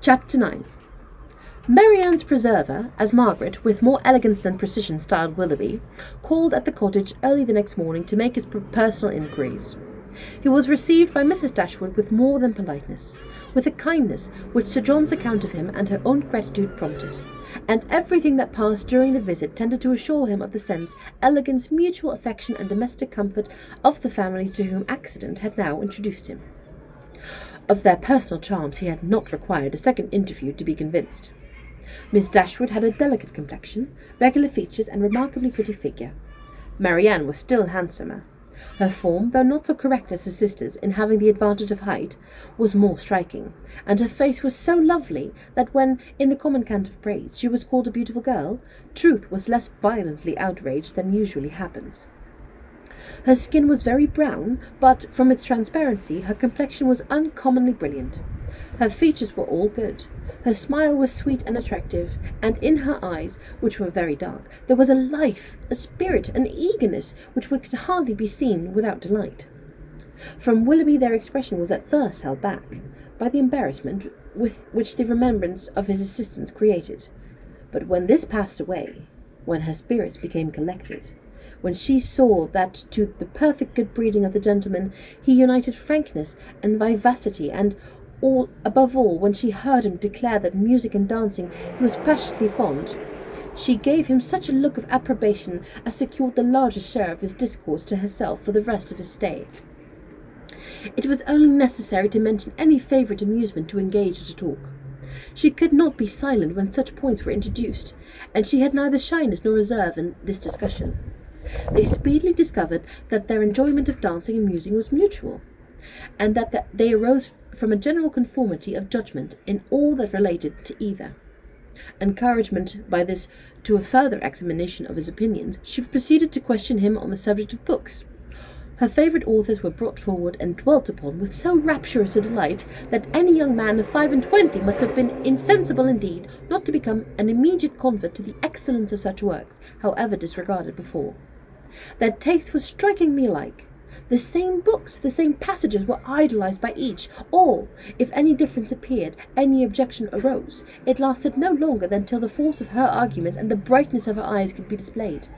Chapter 9. Marianne's preserver, as Margaret, with more elegance than precision, styled Willoughby, called at the cottage early the next morning to make his personal inquiries. He was received by Mrs. Dashwood with more than politeness, with a kindness which Sir John's account of him and her own gratitude prompted, and everything that passed during the visit tended to assure him of the sense, elegance, mutual affection, and domestic comfort of the family to whom accident had now introduced him. Of their personal charms he had not required a second interview to be convinced. Miss Dashwood had a delicate complexion, regular features, and remarkably pretty figure. Marianne was still handsomer. Her form, though not so correct as her sister's in having the advantage of height, was more striking, and her face was so lovely that when, in the common cant of praise, she was called a beautiful girl, truth was less violently outraged than usually happens. Her skin was very brown, but from its transparency her complexion was uncommonly brilliant. Her features were all good. Her smile was sweet and attractive, and in her eyes, which were very dark, there was a life, a spirit, an eagerness which could hardly be seen without delight. From Willoughby their expression was at first held back by the embarrassment which the remembrance of his assistance created. But when this passed away, when her spirits became collected, when she saw that to the perfect good breeding of the gentleman he united frankness and vivacity, and above all, when she heard him declare that music and dancing he was passionately fond, she gave him such a look of approbation as secured the largest share of his discourse to herself for the rest of his stay. It was only necessary to mention any favourite amusement to engage her to talk. She could not be silent when such points were introduced, and she had neither shyness nor reserve in this discussion. They speedily discovered that their enjoyment of dancing and music was mutual, and that they arose from a general conformity of judgment in all that related to either. Encouragement by this to a further examination of his opinions, she proceeded to question him on the subject of books. Her favourite authors were brought forward and dwelt upon with so rapturous a delight that any young man of 25 must have been insensible indeed not to become an immediate convert to the excellence of such works, however disregarded before. Their tastes were strikingly alike. The same books, the same passages were idolized by each, or, if any difference appeared, any objection arose, it lasted no longer than till the force of her arguments and the brightness of her eyes could be displayed.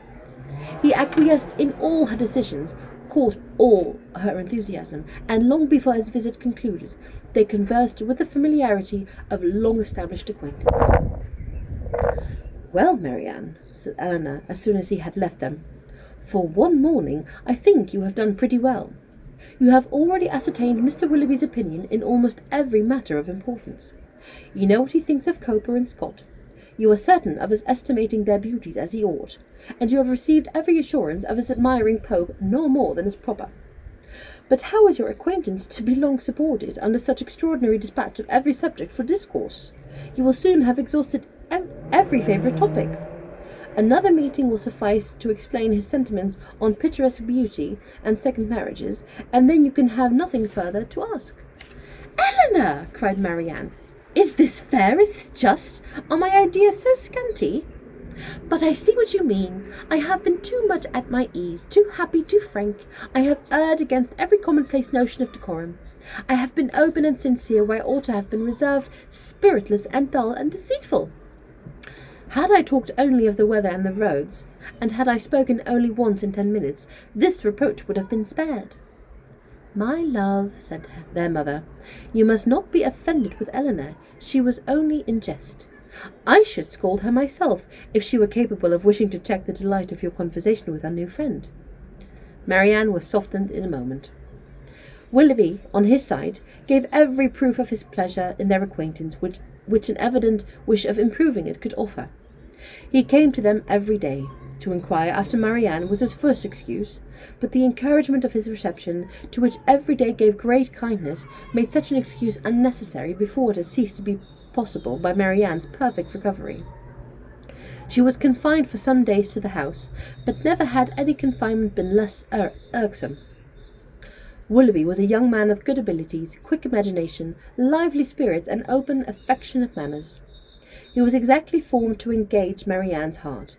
He acquiesced in all her decisions, caught all her enthusiasm, and long before his visit concluded, they conversed with the familiarity of long-established acquaintance. "Well, Marianne," said Eleanor, as soon as he had left them, "for one morning I think you have done pretty well. You have already ascertained Mr. Willoughby's opinion in almost every matter of importance. You know what he thinks of Cowper and Scott. You are certain of his estimating their beauties as he ought, and you have received every assurance of his admiring Pope no more than is proper. But how is your acquaintance to be long supported under such extraordinary dispatch of every subject for discourse? You will soon have exhausted every favourite topic. Another meeting will suffice to explain his sentiments on picturesque beauty and second marriages, and then you can have nothing further to ask." "Eleanor!" cried Marianne, "is this fair? Is this just? Are my ideas so scanty? But I see what you mean. I have been too much at my ease, too happy, too frank. I have erred against every commonplace notion of decorum. I have been open and sincere where I ought to have been reserved, spiritless and dull and deceitful. Had I talked only of the weather and the roads, and had I spoken only once in 10 minutes, this reproach would have been spared." "My love," said their mother, "you must not be offended with Eleanor. She was only in jest. I should scold her myself, if she were capable of wishing to check the delight of your conversation with our new friend." Marianne was softened in a moment. Willoughby, on his side, gave every proof of his pleasure in their acquaintance which an evident wish of improving it could offer. He came to them every day. To inquire after Marianne was his first excuse, but the encouragement of his reception, to which every day gave great kindness, made such an excuse unnecessary before it had ceased to be possible by Marianne's perfect recovery. She was confined for some days to the house, but never had any confinement been less irksome. Willoughby was a young man of good abilities, quick imagination, lively spirits, and open, affectionate manners. He was exactly formed to engage Marianne's heart,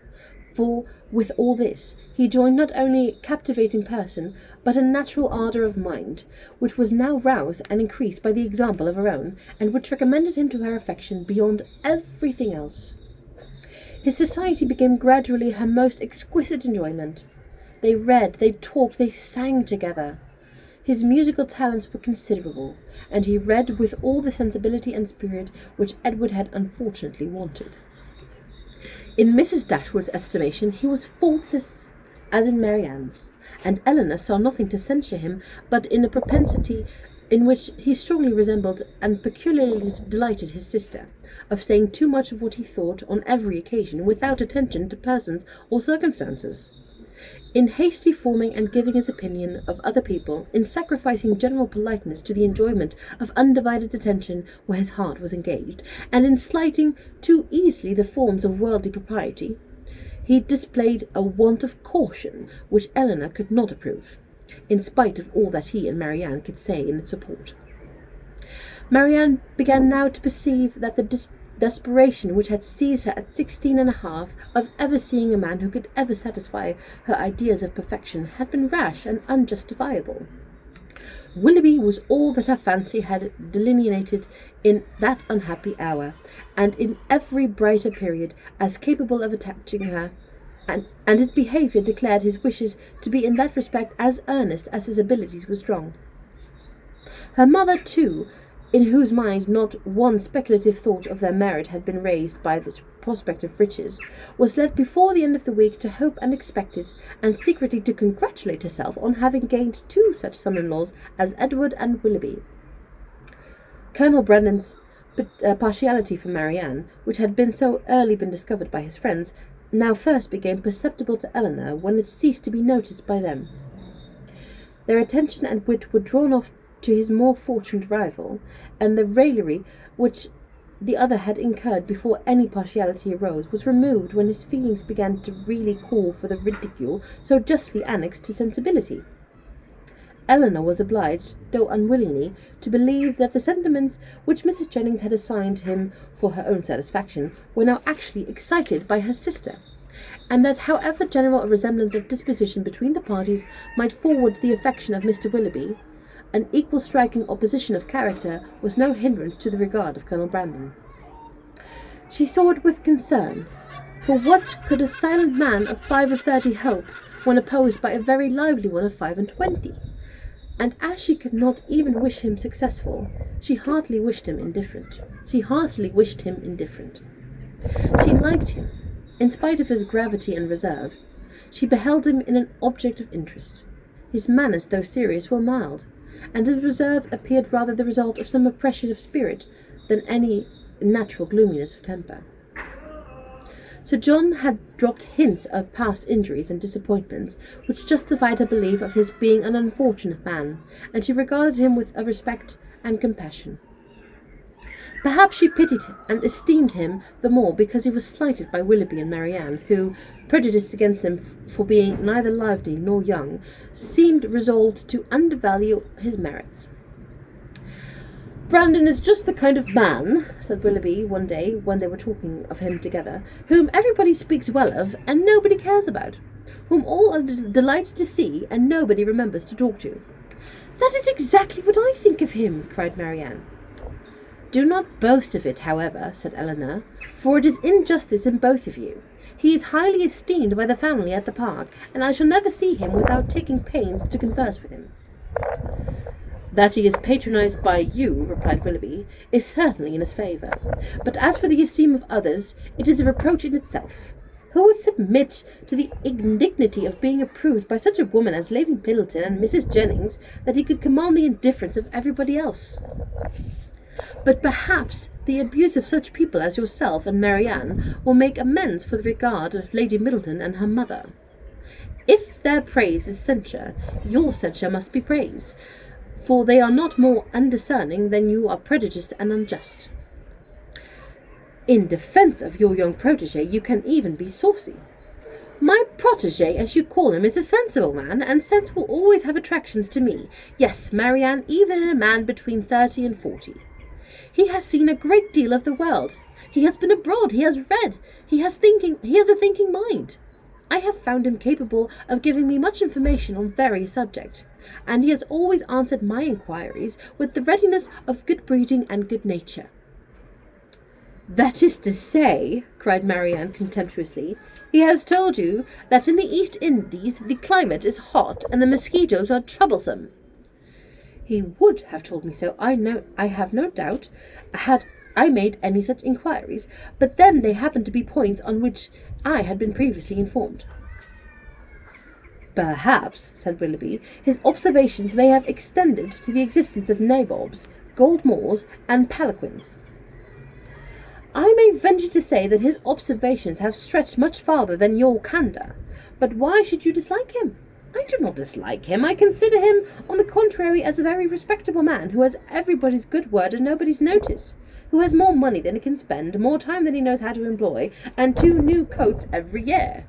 For with all this, he joined not only a captivating person, but a natural ardour of mind, which was now roused and increased by the example of her own, and which recommended him to her affection beyond everything else. His society became gradually her most exquisite enjoyment. They read, they talked, they sang together. His musical talents were considerable, and he read with all the sensibility and spirit which Edward had unfortunately wanted. In Mrs. Dashwood's estimation he was faultless as in Marianne's, and Elinor saw nothing to censure him but in a propensity in which he strongly resembled and peculiarly delighted his sister, of saying too much of what he thought on every occasion without attention to persons or circumstances. In hasty forming and giving his opinion of other people, in sacrificing general politeness to the enjoyment of undivided attention where his heart was engaged, and in slighting too easily the forms of worldly propriety, he displayed a want of caution which Elinor could not approve, in spite of all that he and Marianne could say in its support. Marianne began now to perceive that the desperation which had seized her at 16 and a half of ever seeing a man who could ever satisfy her ideas of perfection had been rash and unjustifiable. Willoughby was all that her fancy had delineated in that unhappy hour, and in every brighter period as capable of attaching her, and his behaviour declared his wishes to be in that respect as earnest as his abilities were strong. Her mother, too, in whose mind not one speculative thought of their marriage had been raised by this prospect of riches, was led before the end of the week to hope and expect it, and secretly to congratulate herself on having gained two such son-in-laws as Edward and Willoughby. Colonel Brandon's partiality for Marianne, which had been so early been discovered by his friends, now first became perceptible to Elinor when it ceased to be noticed by them. Their attention and wit were drawn off to his more fortunate rival, and the raillery which the other had incurred before any partiality arose was removed when his feelings began to really call for the ridicule so justly annexed to sensibility. Elinor was obliged, though unwillingly, to believe that the sentiments which Mrs. Jennings had assigned him for her own satisfaction were now actually excited by her sister, and that however general a resemblance of disposition between the parties might forward the affection of Mr. Willoughby, an equal striking opposition of character was no hindrance to the regard of Colonel Brandon. She saw it with concern, for what could a silent man of 35 hope when opposed by a very lively one of 25? And as she could not even wish him successful, she heartily wished him indifferent. She liked him, in spite of his gravity and reserve. She beheld him in an object of interest. His manners, though serious, were mild, and his reserve appeared rather the result of some oppression of spirit than any natural gloominess of temper. Sir John had dropped hints of past injuries and disappointments, which justified her belief of his being an unfortunate man, and she regarded him with a respect and compassion. Perhaps she pitied and esteemed him the more because he was slighted by Willoughby and Marianne, who, prejudiced against him for being neither lively nor young, seemed resolved to undervalue his merits. "Brandon is just the kind of man," said Willoughby one day when they were talking of him together, "whom everybody speaks well of and nobody cares about, whom all are delighted to see and nobody remembers to talk to." "That is exactly what I think of him," cried Marianne. "Do not boast of it, however," said Elinor, "for it is injustice in both of you. He is highly esteemed by the family at the park, and I shall never see him without taking pains to converse with him." "That he is patronized by you," replied Willoughby, "is certainly in his favour. But as for the esteem of others, it is a reproach in itself. Who would submit to the indignity of being approved by such a woman as Lady Middleton and Mrs. Jennings, that he could command the indifference of everybody else? But perhaps the abuse of such people as yourself and Marianne will make amends for the regard of Lady Middleton and her mother. If their praise is censure, your censure must be praise, for they are not more undiscerning than you are prejudiced and unjust. In defence of your young protégé you can even be saucy. My protégé, as you call him, is a sensible man, and sense will always have attractions to me. Yes, Marianne, even in a man between 30 and 40. He has seen a great deal of the world. He has been abroad. He has read. He has a thinking mind. I have found him capable of giving me much information on various subjects, and he has always answered my inquiries with the readiness of good breeding and good nature." "That is to say," cried Marianne contemptuously, "he has told you that in the East Indies the climate is hot and the mosquitoes are troublesome." "He would have told me so, I have no doubt, had I made any such inquiries, but then they happened to be points on which I had been previously informed." "Perhaps," said Willoughby, "his observations may have extended to the existence of nabobs, gold moors, and palanquins." "I may venture to say that his observations have stretched much farther than your candour. But why should you dislike him?" "I do not dislike him. I consider him, on the contrary, as a very respectable man who has everybody's good word and nobody's notice, who has more money than he can spend, more time than he knows how to employ, and 2 new coats every year."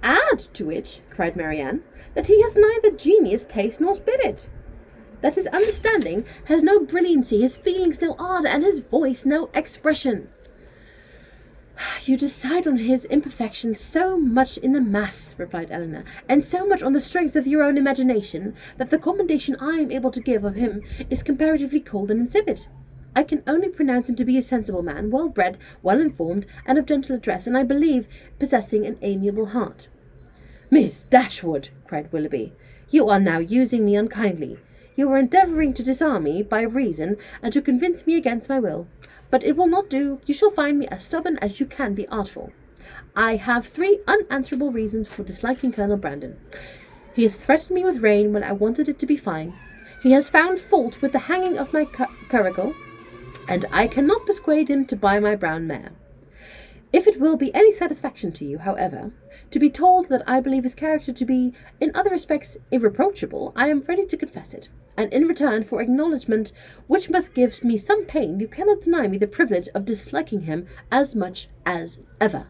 "Add to it," cried Marianne, "that he has neither genius, taste, nor spirit, that his understanding has no brilliancy, his feelings no ardour, and his voice no expression." "You decide on his imperfections so much in the mass," replied Eleanor, "and so much on the strength of your own imagination, that the commendation I am able to give of him is comparatively cold and insipid. I can only pronounce him to be a sensible man, well bred, well informed, and of gentle address, and I believe possessing an amiable heart." "Miss Dashwood," cried Willoughby, "you are now using me unkindly. You are endeavouring to disarm me by reason, and to convince me against my will. But it will not do. You shall find me as stubborn as you can be artful. I have 3 unanswerable reasons for disliking Colonel Brandon. He has threatened me with rain when I wanted it to be fine. He has found fault with the hanging of my curricle, and I cannot persuade him to buy my brown mare. If it will be any satisfaction to you, however, to be told that I believe his character to be, in other respects, irreproachable, I am ready to confess it, and in return for acknowledgment which must give me some pain, you cannot deny me the privilege of disliking him as much as ever."